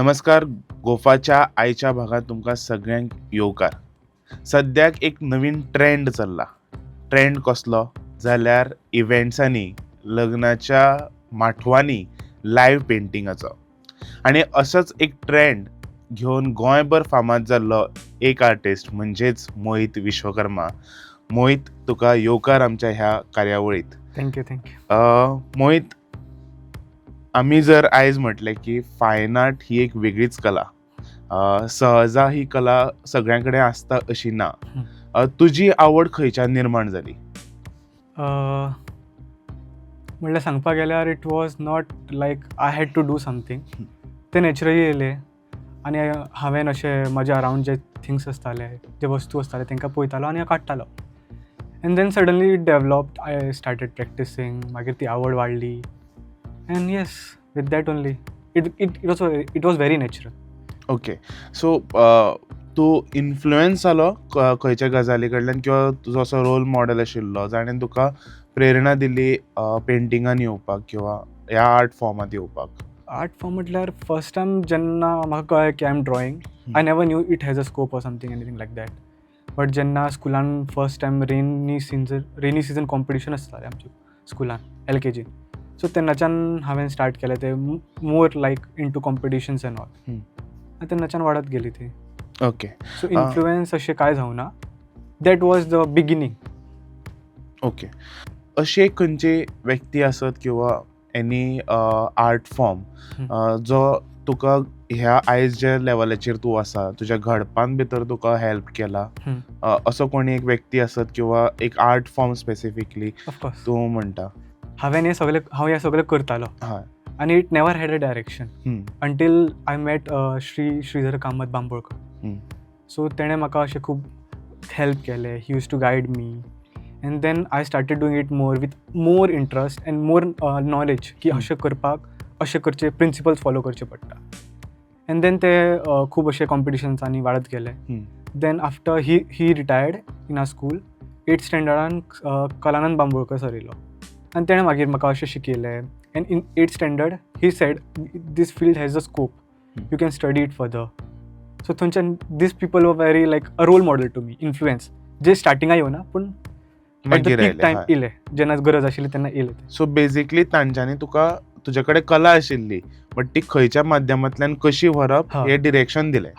नमस्कार. गोफाच्या आयच्या भागात तुमकां सगळ्यांक येवकार. सद्याक एक नवीन ट्रेंड चल्ला. ट्रेंड कसलो जाल्यार इव्हेंट्सांनी, लग्नाच्या माठवांनी लायव्ह पेंटिंगाचो. आनी असोच एक ट्रेंड घेवन गोंयभर फामाद जाल्लो एक आर्टिस्ट म्हणजेच मोहित विश्वकर्मा. मोहित, तुका येवकार आमच्या ह्या कार्यावळींत. थँक्यू. मोहित, आम्ही जर आयज म्हटलें की फायन आर्ट ही एक वेगळीच कला. सहजा ही कला सगळ्यां कडेन आसता अशी ना. तुजी आवड खंयच्यान निर्माण जाली? म्हणल्यार सांगपाक गेल्यार it was not like I had to do something. ते नॅचरली येयले आनी हांवें अशें म्हज्या अरावंड जे थिंग्स आसताले, जे वस्तू आसताले तांकां पळयतालो आनी काडटालो. And then suddenly it developed. I started practising. मागीर ती आवड वाडली. And yes, with that only it was very natural. Okay. So तूं इन्फ्लुएन्स जालो खंयच्या गजाली कडल्यान, किंवा तुजो असो रोल मॉडेल आशिल्लो जाणें तुका प्रेरणा दिली पेंटिंगान येवपाक किंवा ह्या आर्ट फॉर्मात येवपाक? आर्ट फॉर्म म्हटल्यार फर्स्ट टायम जेन्ना म्हाका कळ्ळें की I am drawing, I never knew it has a scope or something anything like that. But जेन्ना स्कुलान first time rainy season competition आसतालें आमच्या स्कुलान LKG, सो तेन्नाच्यान हांवें स्टार्ट केलें तें more like into competitions and all. आनी तेन्नाच्यान वाडत गेली ती. ओके. सो इन्फ्लुएन्स अशें कांय जावना. That was the beginning. Okay. अशे खंयचे व्यक्ती आसत किंवा एनी आर्ट फॉर्म जो तुका ह्या आयज ज्या लेवलाचेर तूं आसा तुज्या घडपान भितर तुका हेल्प केला? असो कोणी एक व्यक्ती आसत किंवा एक आर्ट फॉर्म स्पेसिफिकली ऑफकोर्स तूं म्हणटा? हांव हें सगळें करतालो हय. आनी it never had a direction until I met Shridhar Kamat Bambolkar. So तेणें म्हाका अशें खूब हेल्प केलें. He used to guide me. And then I started doing it more with more interest and more knowledge की अशें करपाक अशें करचें, प्रिंसिपल्स फॉलो करचे पडटा. एन्ड देन ते खूब अशे कॉम्पिटिशन्सांनी वाडत गेले. Then after he retired in our school 8th स्टँडर्डान कलानंद बांबोळकर सर येयलो आनी तेणें मागीर म्हाका अशें शिकयलें. And in 8th standard he said this field has a scope, you can study it further. So थंयच्यान these people were very like a role model to me. Influence जे स्टार्टिंगा येवना पूण मागीर पीक टायम येयले, जेन्ना गरज आशिल्ली तेन्ना येयले ते. सो बेसिकली तांच्यांनी तुका तुजे कडेन कला आशिल्ली बट ती खंयच्या माध्यमांतल्यान कशी व्हरप हें डिरेक्शन दिलें.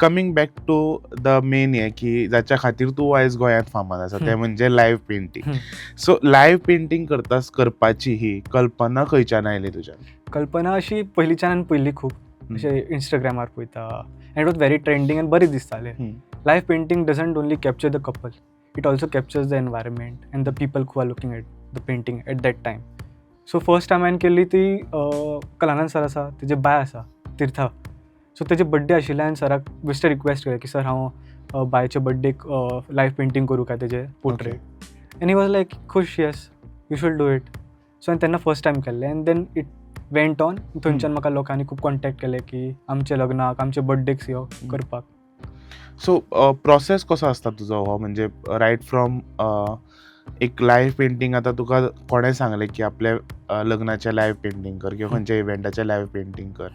Coming back to the main हें की जाच्या खातीर तूं आयज गोंयांत फामाद आसा, तें म्हणजे live painting. So live painting करपाची ही कल्पना खंयच्यान आयली तुज्या? कल्पना अशी पयलींच्यान पयली खूब अशें इंस्टाग्रामार पळयता and it was very trending and बरें दिसतालें. Live painting doesn't only capture the couple, it also captures the environment and the people who are looking at the painting at that time. So first time हांवें केल्ली ती Kalanand sir आसा, तेजे bye आसा तीर्था. So तेजे birthday आशिल्ले आनी सराक बेश्टे रिक्वेस्ट केलें की सर हांव बायचे बड्डेक लायव्ह पेंटींग करूं काय तेजे portrait. And he was like खुश, yes you should do it. So हांवें तेन्ना फर्स्ट टायम केल्लें and then it went on. थंयच्यान म्हाका लोकांनी खूब कॉन्टॅक्ट केले की आमचे लग्नाक, आमचे बड्डेक्स यो करपाक. सो प्रोसेस कसो आसता तुजो हो, म्हणजे रायट फ्रॉम एक लायव्ह पेंटिंग आतां तुका कोणें सांगलें की आपल्या लग्नाचें लायव्ह पेंटिंग कर किंवा खंयच्या इव्हेंटाचें लायव्ह पेंटिंग कर,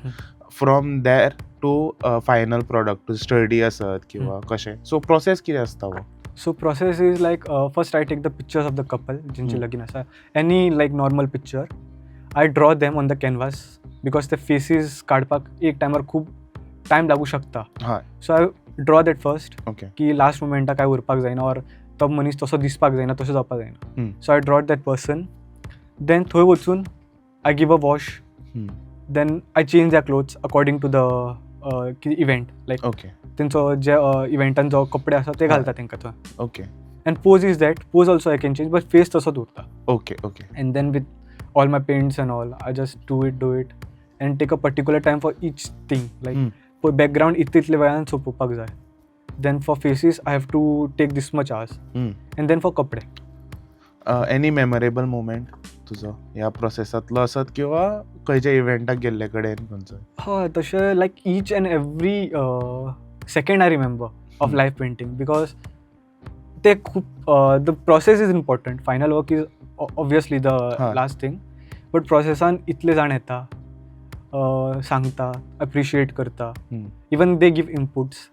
from there to final product, to study आसत किंवा कशें? सो प्रोसेस कितें आसता हो? So process is like first I take the pictures of the couple जेंचें लगीन आसा, any like normal picture. I draw them on the canvas because ते फेसीस काडपाक एक टायमार खूब टायम लागूंक शकता. So I draw that first की लास्ट मुमेंटाक काय उरपाक जायना ऑर तो मनीस तसो दिसपाक जायना, तसो जावपाक जायना. So I draw that person. Then थंय वचून I give a wash. Then I change their clothes according to the event. Like तेंचो जे इव्हेंटान जो कपडे आसा ते घालता तेंकां थंय. Okay. And pose is that, pose also I can change but face तसोच उरता. Okay. Okay. And then with all my paints and all, I just do it and take a particular time for each thing. Like background इतले वेळान सोंपोवपाक जाय. Then for faces I have to take this much hours. And then for कपडे. Any memorable moment तुजो ह्या प्रोसेसांतलो आसत किंवा खंयच्या इव्हेंटाक गेल्ले कडेन खंयचो? हय, तशें like each and every second I remember of live painting because ते खूब the process is important. Final work is obviously the last thing, but processan इतले जाण येता सांगता, अप्रिशिएट करता, hmm. Even they give inputs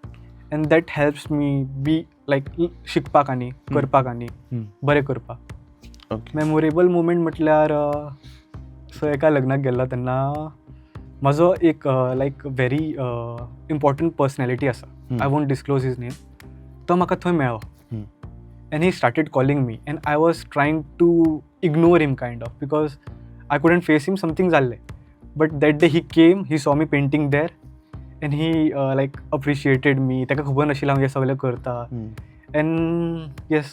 and that helps me be like शिकपाक आनी करपाक आनी हम्म. बरें करपाक. ओके. मेमोरेबल मुमेंट म्हटल्यार सो एका लग्नाक गेल्लो तेन्ना म्हजो एक लायक व्हेरी इम्पॉर्टंट पर्सनॅलिटी आसा. I won't disclose his name. तो म्हाका थंय मेळ्ळो and he started calling me and I was trying to ignore him kind of because I couldn't face him, something जाल्लें. But that day he came, he saw me painting there and he like appreciated मी. ताका खबर नाशिल्लें हांव हें सगळें करता. End yes,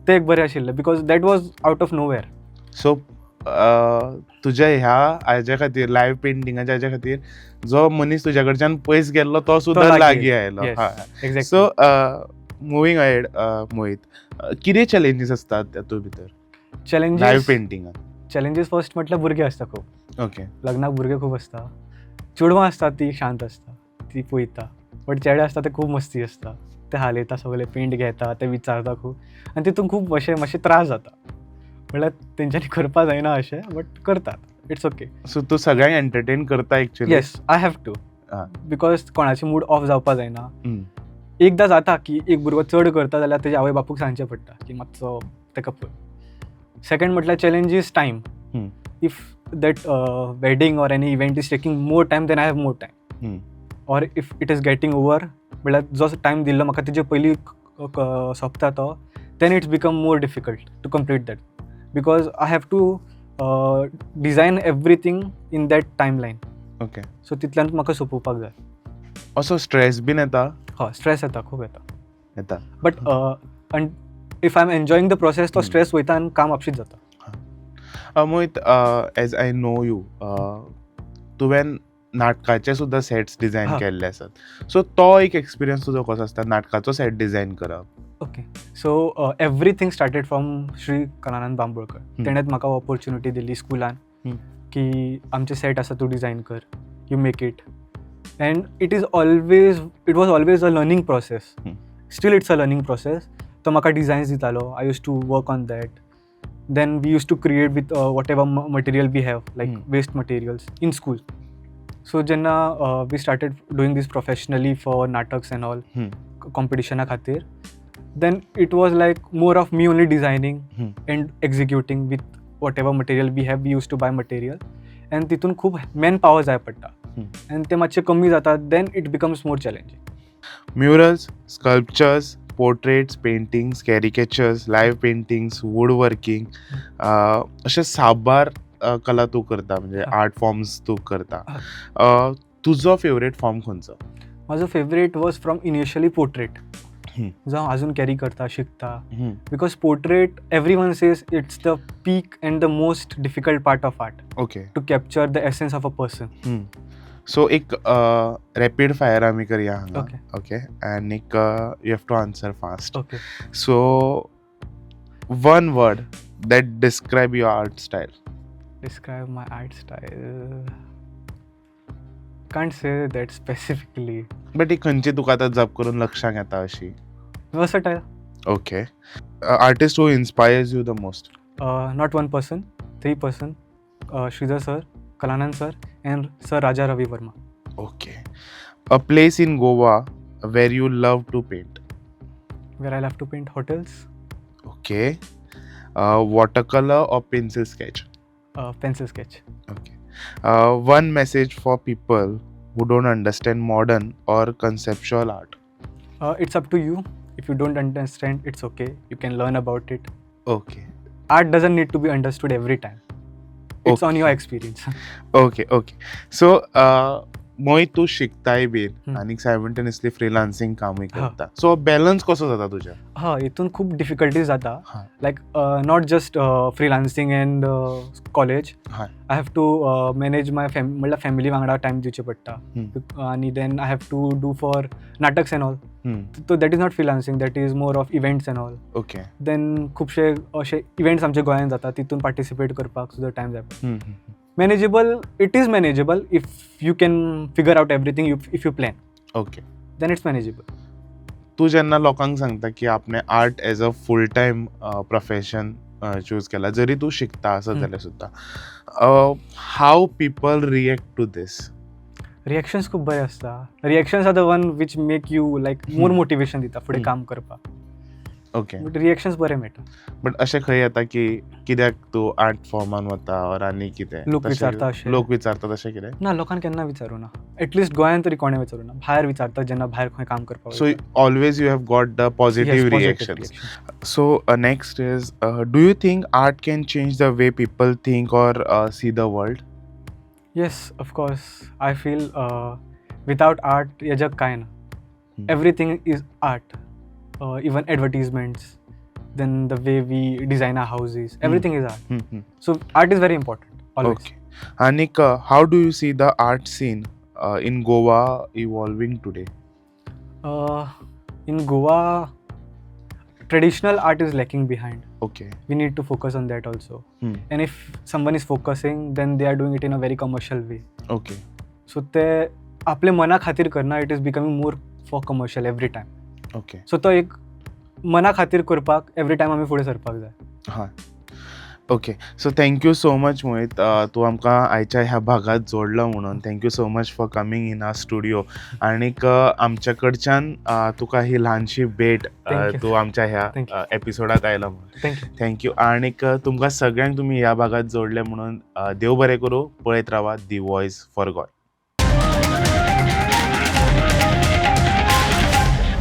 तें एक बरें आशिल्लें because that was out of know where. So तुज्या ह्या हाज्या खातीर लायव्ह पेंटिंगाच्या हाज्या खातीर जो मनीस तुज्या कडच्यान पयस गेल्लो तो सुद्दां लागीं आयलो. Exactly. So moving ahead, Mohit, कितें चॅलेंजीस असतात तातूंत भितर लायव्ह चॅलेंजीस पेंटिंगान? चॅलेंजीस फर्स्ट म्हटल्यार भुरगे आसता खूब. ओके. लग्नाक भुरगे खूब आसता. चेडवां आसता ती शांत आसता, ती पळयता. बट चेडे आसता ते खूब मस्ती आसता. ते हालयता सगळे, पेंट घेता, ते विचारता खूब आनी तितून खूब अशें मातशें त्रास जाता. म्हणल्यार तेंच्यांनी करपा जायना अशें, बट करतात. It's okay. सो तूं सगळ्यांक एंटरटेन करता actually? Yes, I have to. आं. बिकॉज कोणाची मूड ऑफ जावपा जायना. एकदां जाता की एक भुरगो चड करता जाल्यार तेज्या आवय बापूक सांगचें पडटा की मातसो ताका पळय. सेकंड म्हटल्यार challenge is time. If that wedding or any event is taking more time then I have more time. Or if it is getting over, म्हळ्यार जो टायम दिल्लो म्हाका तेजे पयलीं सोंपता तो, then it's become more difficult to complete that because I have to design everything in that timeline. Okay. So तितल्यान म्हाका सोंपोवपाक जाय. असो स्ट्रेस बीन येता? हय, स्ट्रेस येता, खूब येता. येता. But if I am enjoying the process तो स्ट्रेस वयता आनी काम आपशीच जाता. Mohit, as I know you, तुवें नाटकाचे सुद्दां सेट्स डिझायन केल्ले आसात. सो तो एक एक्सपिरियन्स तुजो कसो आसता नाटकाचो सेट डिझायन करप? Okay. So everything started from Shri Kalanand Bambolkar. तेणेंच म्हाका ऑपॉर्च्युनिटी दिल्ली स्कुलान की आमचे सेट आसा तूं डिझायन कर, you make it. And it was always a learning process. Still it's a learning process. तो म्हाका डिझायन्स दितालो. I use to work on that. Then we use to create with whatever material we have, like waste materials in school. So जेन्ना we started doing this professionally for नाटक्स and all, कॉम्पिटिशना खातीर, then it was like more of me only designing and executing with whatever material we have. We used to buy material and तितून खूब man power जाय पडटा and ते मातशें कमी जाता, then it becomes more challenging. Murals, sculptures, portraits, paintings, caricatures, live paintings, wood working, अशे साबार कला तूं करता, म्हणजे आर्ट फॉर्म्स तूं करता. तुजो फेवरेट फॉर्म खंयचो? म्हाजो favourite was from initially portrait, जो हांव अजून कॅरी करता, शिकता. Because portrait everyone says it's the peak and the most difficult part of art. Okay. To capture the essence of a person. So एक rapid fire आमी करया हांगा. Okay. Okay. आनी you have to answer fast. Okay. So one word that describe your art style. Describe my art style. Can't say that specifically. But एक खंयची तुका आतां जप करून लक्षांत येता अशी? Versatile. Okay. Artist who inspires you the most? Not one person, 3 person. Sridhar sir, Kalanand sir, and Sir Raja Ravi Verma. Okay. A place in Goa where you love to paint? Where I love to paint hotels. Okay. Watercolor or pencil sketch? Pencil sketch. Okay. One message for people who don't understand modern or conceptual art? It's up to you. If you don't understand, it's okay. You can learn about it. Okay. Art doesn't need to be understood every time. It's on your experience. Okay. So, Mohit तूं शिकताय bin आनी simultaneously freelancing कामूय करता. So balance कसो जाता तुज्या? हितून खूब difficulties जाता. Like not just freelancing and college. I have to manage my म्हणल्यार फॅमिली वांगडा टायम दिवचे पडटा. आनी then I have to do for नाटक्स and all. So that is not freelancing, that is more of events and all. Okay. Then खुबशे अशे events आमच्या गोंयांत जाता, तितून पार्टिसिपेट करपाक सुद्दां टायम जाय पडटा. Manageable, it is manageable if you can figure out everything, if you plan. Okay. Then it's manageable. तू जेन्ना लोकांक सांगता की आपणे art as a full time profession choose केला जरी तूं शिकता आसत हम्म. जाल्यार सुद्दां how people react to these reactions खूब बरे आसता. Reactions are the one which make you like more motivation दिता फुडें काम करपाक. ओके बट रिएक्शन्स बरे मेळटा. बट अशें खंय येता की कित्याक तूं आर्ट फॉर्मान वता ऑर आनी कितें लोक तशें- विचारता अशें. लोक विचारता तशें कितें ना लोकांक केन्ना विचारूं ना. एटलिस्ट गोंयांत तरी कोणें विचारूं ना. भायर विचारता जेन्ना भायर खंय काम करपाक सो वयता. Always you have got the Yes, positive positive reactions reaction. So next is, do you think art can change the way people think or see the world? Yes, of course. I feel without art हे जग काय ना. Hmm. Everything is art. Even advertisements, then the way we design our houses, everything is art. Hmm. So art is very important, always. Okay. Anik, how do you see the art scene in Goa evolving today? In Goa, traditional art is lacking behind. Okay. We need to focus on that also. Hmm. And if someone is focusing, then they are doing it in a very commercial way. Okay. So ते आपले मना खातीर करना, it is becoming more for commercial every time. Okay. So तो एक मना खातीर करपाक एवरी टायम आमी फुडें सरपाक जाय. हां. Okay. So thank you so much Mohit. तूं आमकां आयच्या ह्या भागात जोडलो म्हणून thank you so much for coming in our studio. आनीक आमच्या कडच्यान तुका ही ल्हानशी भेट Thank you. तूं आमच्या ह्या Thank एपिसोडाक आयला म्हणून थँक्यू. थँक्यू. आनीक तुमकां सगळ्यांक तुमी ह्या भागात जोडले म्हणून देव बरें करूं. पळयत रावा the voice for God.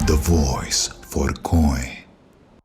The Voice for Coin.